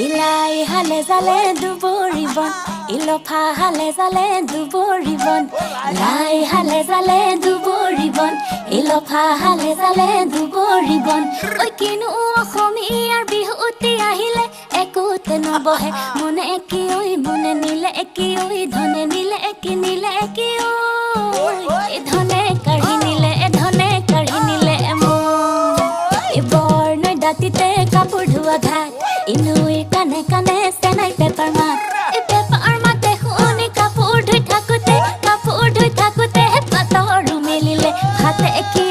ইলাই হালে জালে দুবৰিবন ইলফা হালে জালে দুবৰিবন লাই হালে জালে দুবৰিবন ইলফা হালে জালে দুবৰিবন ঐ কিনো অসমীয়াৰ বিহুতি আহিলে একোতে নবহে মনে একি ঐ মনে নিলে একি ঐ ধনে নিলে একি ঐ এ ধনে কাঢ়ি নিলে বৰ্ণ দাঁতিতে কাপোৰ ধোৱা ঘাট ইনুই কানে কানে চেনাই পেপাৰ মাতে শুনি কাপোৰ ধুই থাকোতে পাতৰো মেলিলে হাতে কি